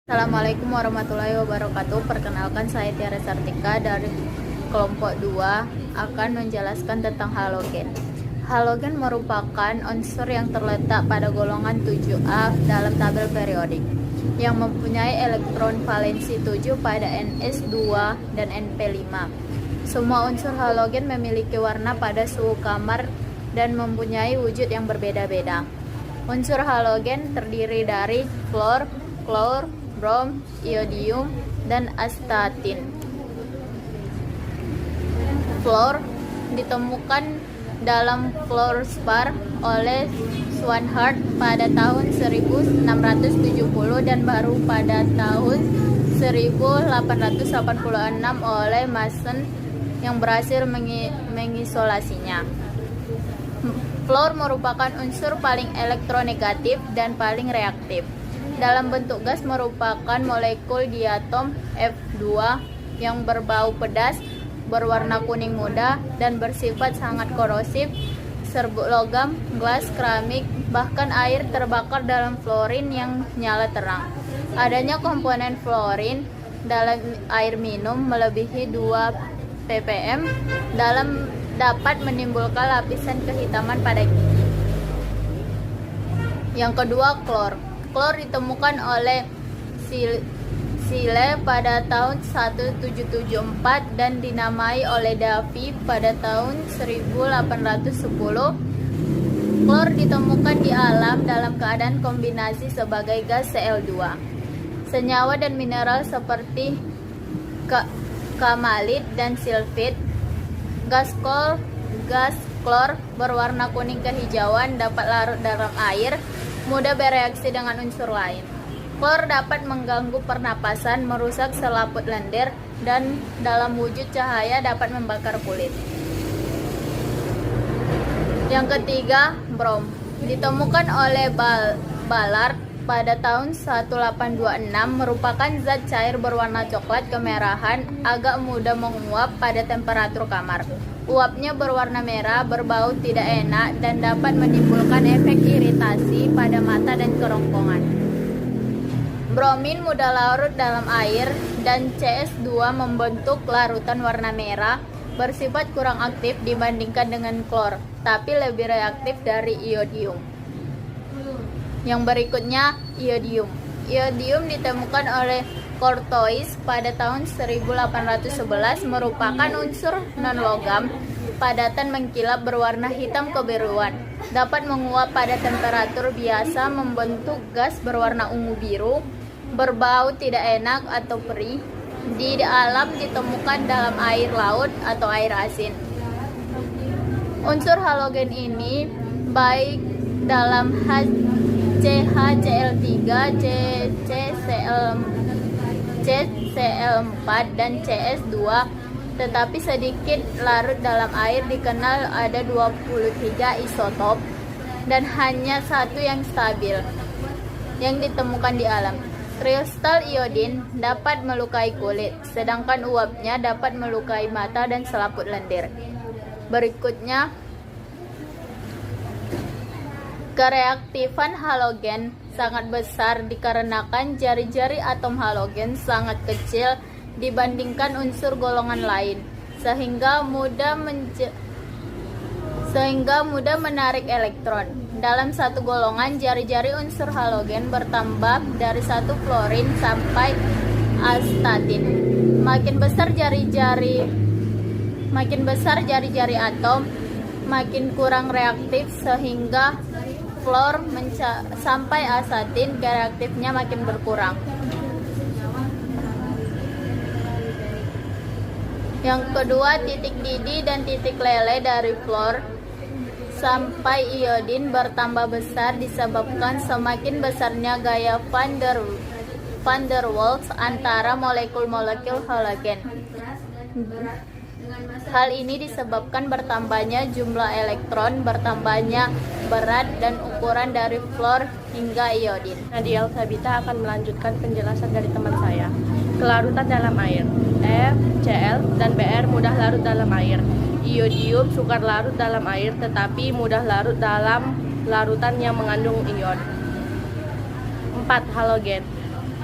Assalamualaikum warahmatullahi wabarakatuh. Perkenalkan, saya Tiara Sartika dari kelompok 2 akan menjelaskan tentang halogen. Halogen merupakan unsur yang terletak pada golongan 7A dalam tabel periodik yang mempunyai elektron valensi 7 pada Ns2 dan Np5. Semua unsur halogen memiliki warna pada suhu kamar dan mempunyai wujud yang berbeda-beda. Unsur halogen terdiri dari fluor, klor, brom, iodium, dan astatin. Fluor ditemukan dalam fluorspar oleh Schwarzschild pada tahun 1670 dan baru pada tahun 1886 oleh Mason yang berhasil mengisolasinya. Fluor merupakan unsur paling elektronegatif dan paling reaktif. Dalam bentuk gas merupakan molekul diatom F2 yang berbau pedas, berwarna kuning muda, dan bersifat sangat korosif. Serbuk logam, gelas, keramik, bahkan air terbakar dalam fluorin yang nyala terang. Adanya komponen fluorin dalam air minum melebihi 2 ppm dapat menimbulkan lapisan kehitaman pada gigi. Yang kedua, klor. Klor ditemukan oleh Sile pada tahun 1774 dan dinamai oleh Davy pada tahun 1810. Klor ditemukan di alam dalam keadaan kombinasi sebagai gas Cl2. Senyawa dan mineral seperti kamalit dan silfit. Gas klor berwarna kuning kehijauan, dapat larut dalam air, mudah bereaksi dengan unsur lain. Klor dapat mengganggu pernapasan, merusak selaput lendir, dan dalam wujud cahaya dapat membakar kulit. Yang ketiga, brom. Ditemukan oleh Ballard pada tahun 1826, merupakan zat cair berwarna coklat kemerahan, agak mudah menguap pada temperatur kamar. Uapnya berwarna merah, berbau tidak enak, dan dapat menimbulkan efek iritasi pada mata dan kerongkongan. Bromin mudah larut dalam air, dan CS2 membentuk larutan warna merah, bersifat kurang aktif dibandingkan dengan klor, tapi lebih reaktif dari iodium. Yang berikutnya, iodium. Iodium ditemukan oleh Curtois pada tahun 1811, merupakan unsur non-logam padatan mengkilap berwarna hitam kebiruan, dapat menguap pada temperatur biasa, membentuk gas berwarna ungu biru, berbau tidak enak atau perih. Di alam ditemukan dalam air laut atau air asin. Unsur halogen ini baik dalam CHCl3, CCl4, dan CS2, tetapi sedikit larut dalam air. Dikenal ada 23 isotop dan hanya satu yang stabil yang ditemukan di alam. Kristal iodin dapat melukai kulit, sedangkan uapnya dapat melukai mata dan selaput lendir. Berikutnya, kereaktifan halogen sangat besar dikarenakan jari-jari atom halogen sangat kecil dibandingkan unsur golongan lain, sehingga mudah menarik elektron. Dalam satu golongan, jari-jari unsur halogen bertambah dari 1 fluorin sampai astatin. Makin besar jari-jari atom, makin kurang reaktif, sehingga fluor sampai astatin reaktifnya makin berkurang. Yang kedua, titik didih dan titik lele dari fluor sampai iodin bertambah besar disebabkan semakin besarnya gaya van der Waals antara molekul-molekul halogen. Hal ini disebabkan bertambahnya jumlah elektron, bertambahnya berat dan ukuran dari fluor hingga iodin. Nadia Sabita akan melanjutkan penjelasan dari teman saya. Kelarutan dalam air. F, Cl, dan Br mudah larut dalam air. Iodium sukar larut dalam air, tetapi mudah larut dalam larutan yang mengandung ion. 4. Halogen.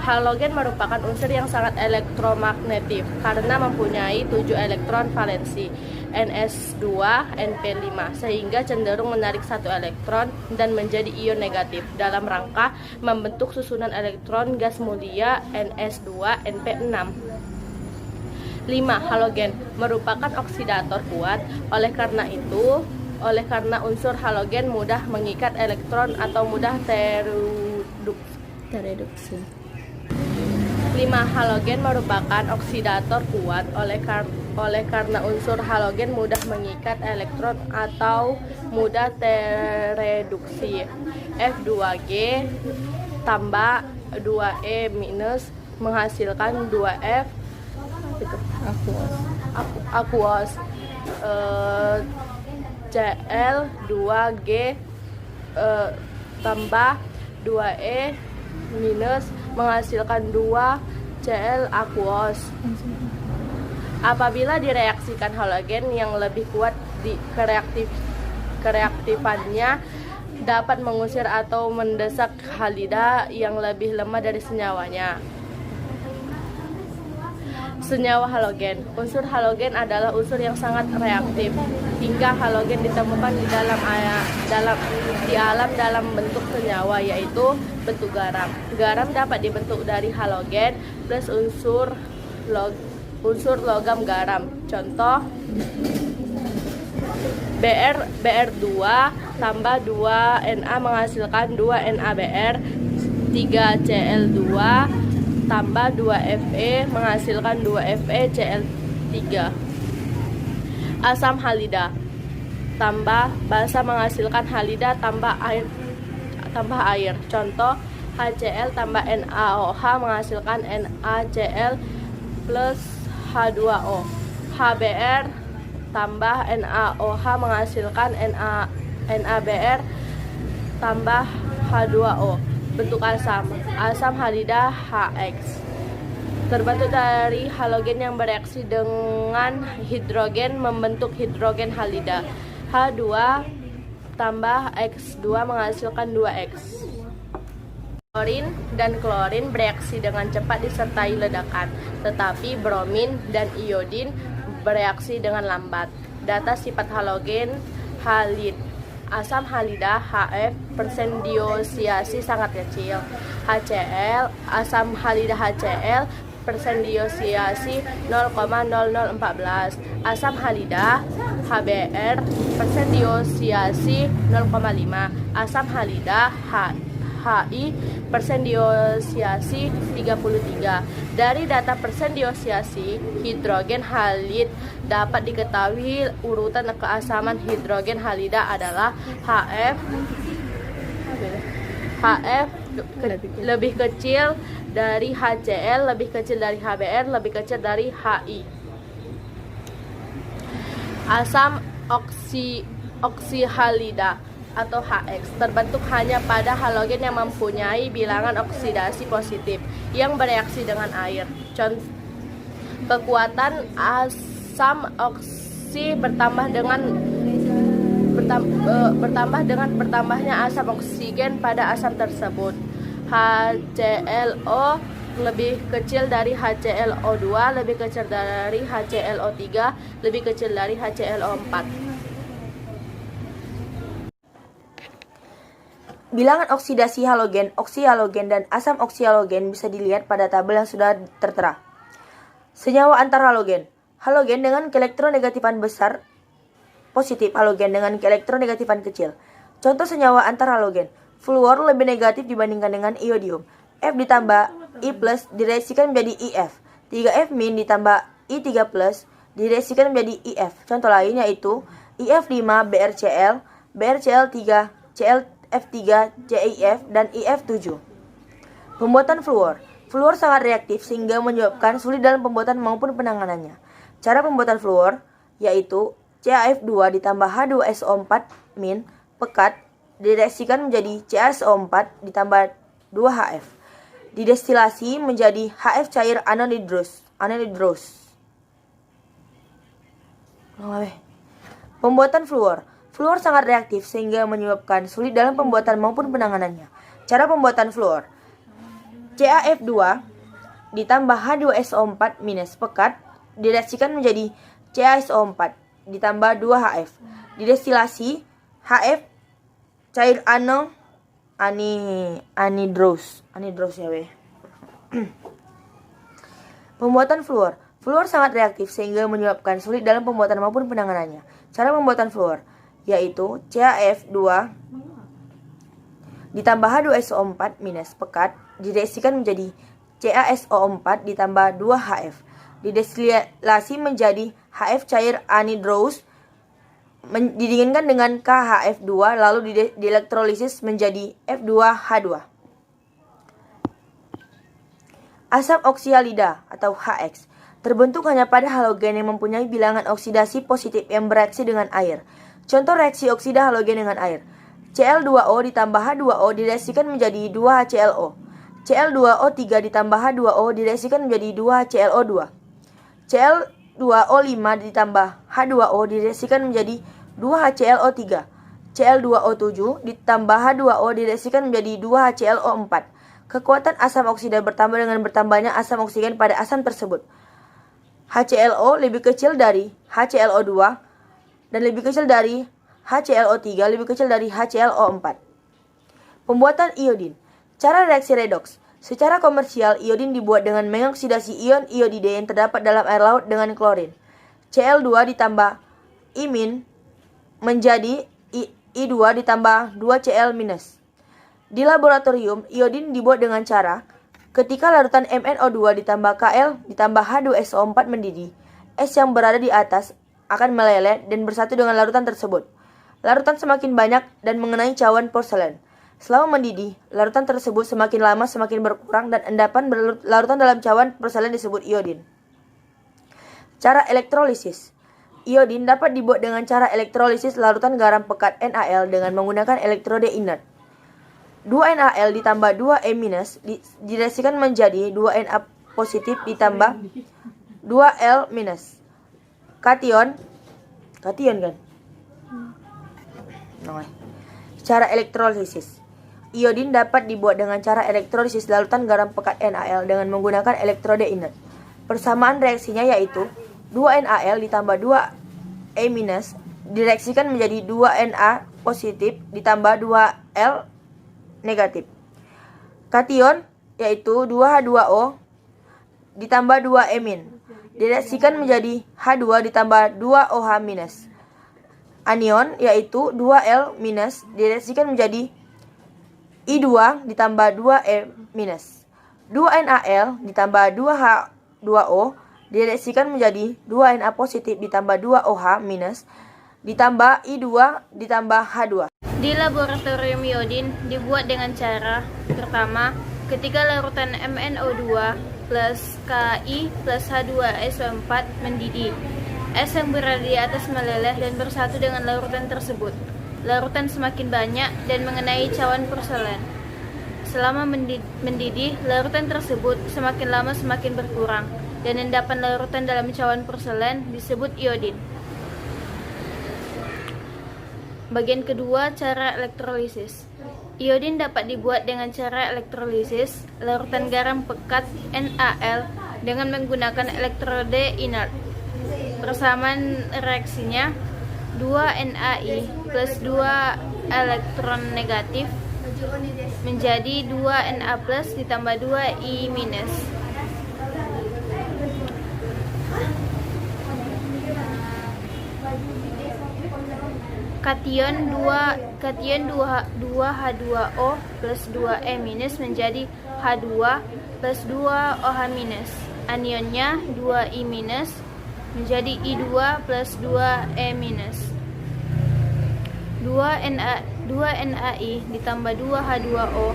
Halogen merupakan unsur yang sangat elektromagnetif karena mempunyai 7 elektron valensi Ns2, Np5 sehingga cenderung menarik satu elektron dan menjadi ion negatif dalam rangka membentuk susunan elektron gas mulia Ns2, Np6. 5. Halogen merupakan oksidator kuat. Oleh karena unsur halogen mudah mengikat elektron atau mudah tereduksi. 5. Halogen merupakan oksidator kuat. Oleh karena unsur halogen mudah mengikat elektron atau mudah tereduksi. F2G tambah 2E minus menghasilkan 2F aqueous. Cl2G tambah 2E minus menghasilkan 2Cl aqueous. Apabila direaksikan halogen yang lebih kuat kereaktifannya dapat mengusir atau mendesak halida yang lebih lemah dari senyawanya. Senyawa halogen. Unsur halogen adalah unsur yang sangat reaktif hingga halogen ditemukan di alam dalam bentuk senyawa, yaitu bentuk garam. Garam dapat dibentuk dari halogen plus unsur logam garam. Contoh Br2 tambah 2Na menghasilkan 2NaBr, 3Cl2 tambah 2Fe menghasilkan 2FeCl3. Asam halida tambah basa menghasilkan halida tambah air. Contoh HCl tambah NaOH menghasilkan NaCl plus H2O. HBr tambah NaOH menghasilkan NaBr tambah H2O. Bentuk asam halida HX terbentuk dari halogen yang bereaksi dengan hidrogen membentuk hidrogen halida. H2 tambah X2 menghasilkan 2X. Klorin dan klorin bereaksi dengan cepat disertai ledakan, tetapi bromin dan iodin bereaksi dengan lambat. Data sifat halogen halid. Asam halida HF persendioksiasi sangat kecil. HCl, asam halida HCl persendioksiasi 0,0014. Asam halida HBr persendioksiasi 0,5. Asam halida HI persendioksiasi 33. Dari data persendioksiasi hidrogen halid dapat diketahui urutan keasaman hidrogen halida adalah HF lebih kecil dari HCl, lebih kecil dari HBr, lebih kecil dari HI. Asam oksihalida atau HX terbentuk hanya pada halogen yang mempunyai bilangan oksidasi positif yang bereaksi dengan air. Contoh, kekuatan asam oksi bertambah dengan bertambahnya asam oksigen pada asam tersebut. HClO lebih kecil dari HClO2, lebih kecil dari HClO3, lebih kecil dari HClO4. Bilangan oksidasi halogen, oksihalogen, dan asam oksihalogen bisa dilihat pada tabel yang sudah tertera. Senyawa antar halogen. Halogen dengan keelektronegatifan besar positif, halogen dengan keelektronegatifan kecil. Contoh senyawa antar halogen. Fluor lebih negatif dibandingkan dengan iodium. F ditambah I plus direaksikan menjadi IF. 3F min ditambah I3 plus direaksikan menjadi IF. Contoh lain yaitu IF5 BrCl, BrCl3, ClF3, CIF, dan IF7. Pembuatan fluor. Fluor sangat reaktif sehingga menyebabkan sulit dalam pembuatan maupun penanganannya. Cara pembuatan fluor yaitu CaF2 ditambah H2SO4 min pekat direaksikan menjadi CaSO4 ditambah 2HF. Didestilasi menjadi HF cair anhidrous. Pembuatan fluor. Fluor sangat reaktif sehingga menyebabkan sulit dalam pembuatan maupun penanganannya. Cara pembuatan fluor. CaF2 ditambah H2SO4 minus pekat direaksikan menjadi CaSO4 ditambah 2HF. Didestilasi, HF cair anhydrous ya weh. Pembuatan fluor. Fluor sangat reaktif sehingga menyebabkan sulit dalam pembuatan maupun penanganannya. Cara pembuatan fluor yaitu CaF2 ditambah H2SO4 minus pekat direaksikan menjadi CaSO4 ditambah 2HF. Didestilasi menjadi HF cair anhydrous, didinginkan dengan KHF2 lalu dielektrolisis menjadi F2H2. Asam oksialida atau HX terbentuk hanya pada halogen yang mempunyai bilangan oksidasi positif yang bereaksi dengan air. Contoh reaksi oksida halogen dengan air. Cl2O ditambah H2O direaksikan menjadi 2HClO. Cl2O3 ditambah H2O direaksikan menjadi 2HClO2. Cl2O5 ditambah H2O direaksikan menjadi 2HClO3. Cl2O7 ditambah H2O direaksikan menjadi 2HClO4. Kekuatan asam oksida bertambah dengan bertambahnya asam oksigen pada asam tersebut. HClO lebih kecil dari HClO2 dan lebih kecil dari HClO3 lebih kecil dari HClO4. Pembuatan iodin. Cara reaksi redoks. Secara komersial, iodin dibuat dengan mengoksidasi ion iodide yang terdapat dalam air laut dengan klorin. Cl2 ditambah imin menjadi I2 ditambah 2Cl minus. Di laboratorium, iodin dibuat dengan cara ketika larutan MnO2 ditambah Kl ditambah H2SO4 mendidih, es yang berada di atas akan meleleh dan bersatu dengan larutan tersebut. Larutan semakin banyak dan mengenai cawan porselen. Selama mendidih, larutan tersebut semakin lama semakin berkurang dan endapan larutan dalam cawan porselen disebut iodin. Cara elektrolisis. Iodin dapat dibuat dengan cara elektrolisis larutan garam pekat NaL dengan menggunakan elektrode inert. 2NaL ditambah 2E- direaksikan menjadi 2Na positif ditambah 2L-. Kation kan? Cara elektrolisis. Iodin dapat dibuat dengan cara elektrolisis larutan garam pekat NaL dengan menggunakan elektrode inert. Persamaan reaksinya yaitu 2NaL ditambah 2E- direaksikan menjadi 2Na positif ditambah 2L negatif. Kation yaitu 2H2O ditambah 2E- direaksikan menjadi H2 ditambah 2OH-. Anion yaitu 2L- direaksikan menjadi I2 ditambah 2E-. 2NaL ditambah 2H2O direaksikan menjadi 2Na positif ditambah 2OH- ditambah I2 ditambah H2. Di laboratorium iodin dibuat dengan cara pertama, ketika larutan MnO2 plus Ki plus H2SO4 mendidih, es yang berada di atas meleleh dan bersatu dengan larutan tersebut. Larutan semakin banyak dan mengenai cawan porselen. Selama mendidih, larutan tersebut semakin lama semakin berkurang dan endapan larutan dalam cawan porselen disebut iodin. Bagian kedua, cara elektrolisis. Iodin dapat dibuat dengan cara elektrolisis larutan garam pekat NaL dengan menggunakan elektrode inert. Persamaan reaksinya 2Na plus 2 elektron negatif menjadi 2Na plus ditambah 2I minus. Kation 2H2O plus 2E minus menjadi H2 plus 2OH minus. Anionnya 2I minus menjadi I2 plus 2E minus. 2NaI ditambah 2H2O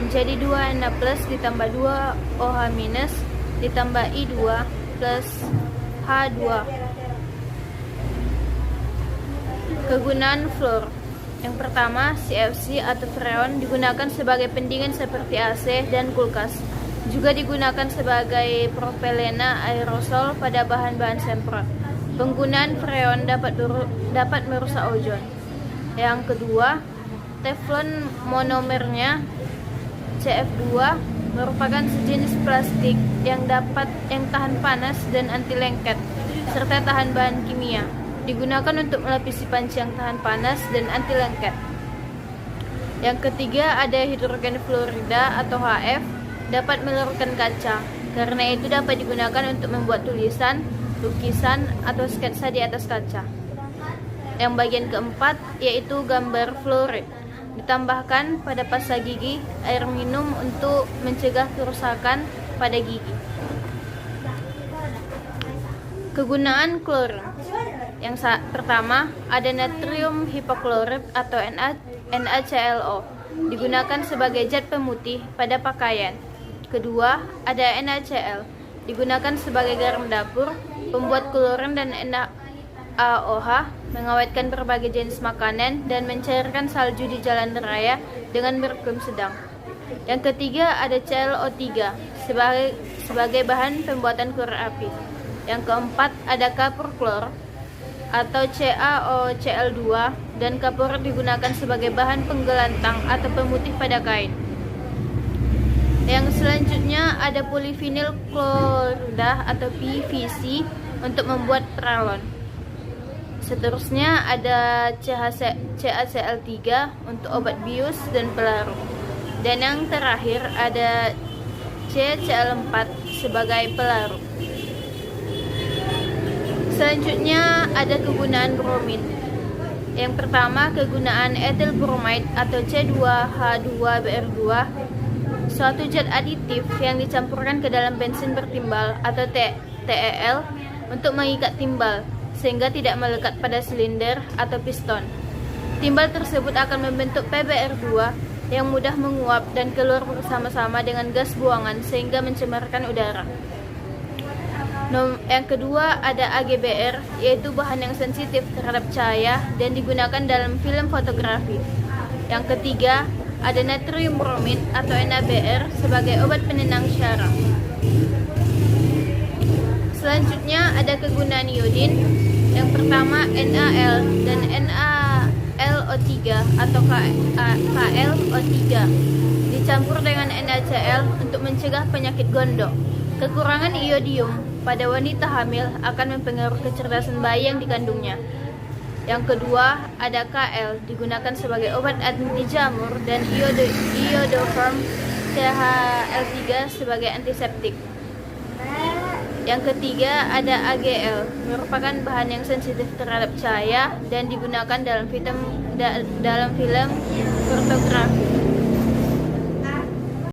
menjadi 2Na plus ditambah 2OH minus ditambah I2 plus H2. Kegunaan fluor. Yang pertama, CFC atau freon digunakan sebagai pendingin seperti AC dan kulkas. Juga digunakan sebagai propelena aerosol pada bahan-bahan semprot. Penggunaan freon dapat merusak ozon. Yang kedua, teflon monomernya CF2 merupakan sejenis plastik yang tahan panas dan anti lengket serta tahan bahan kimia. Digunakan untuk melapisi panci yang tahan panas dan anti lengket. Yang ketiga ada hidrogen fluorida atau HF, dapat meluruskan kaca. Karena itu dapat digunakan untuk membuat tulisan, lukisan, atau sketsa di atas kaca. Yang bagian keempat yaitu gambar fluorid. Ditambahkan pada pasta gigi, air minum untuk mencegah kerusakan pada gigi. Kegunaan klorin. Yang pertama ada natrium hipoklorit atau NaClO, digunakan sebagai zat pemutih pada pakaian. Kedua ada NaCl, digunakan sebagai garam dapur, pembuat klorin dan NaOH, mengawetkan berbagai jenis makanan dan mencairkan salju di jalan raya dengan merkuri sedang. Yang ketiga ada ClO3 sebagai bahan pembuatan kurir api. Yang keempat ada kapur klor atau CaOCl2, dan kapur digunakan sebagai bahan penggelantang atau pemutih pada kain. Yang selanjutnya ada polivinil klorida atau PVC untuk membuat peralon. Seterusnya ada CaCl3 untuk obat bius dan pelarut. Dan yang terakhir ada CCl4 sebagai pelarut. Selanjutnya ada kegunaan bromin. Yang pertama kegunaan etil bromide atau C2H2Br2, suatu zat aditif yang dicampurkan ke dalam bensin bertimbal atau TEL untuk mengikat timbal sehingga tidak melekat pada silinder atau piston. Timbal tersebut akan membentuk PBr2 yang mudah menguap dan keluar bersama-sama dengan gas buangan sehingga mencemarkan udara. Yang kedua ada AGBR, yaitu bahan yang sensitif terhadap cahaya dan digunakan dalam film fotografi. Yang ketiga ada natrium bromid atau NaBr sebagai obat penenang syaraf. Selanjutnya ada kegunaan iodin. Yang pertama NaL dan NaLO3 atau KLO3 dicampur dengan NaCl untuk mencegah penyakit gondok. Kekurangan iodium pada wanita hamil akan mempengaruhi kecerdasan bayi yang dikandungnya. Yang kedua ada Kl, digunakan sebagai obat anti jamur, dan iodoform CHL3 sebagai antiseptik. Yang ketiga ada AGL, merupakan bahan yang sensitif terhadap cahaya dan digunakan dalam film fotografi.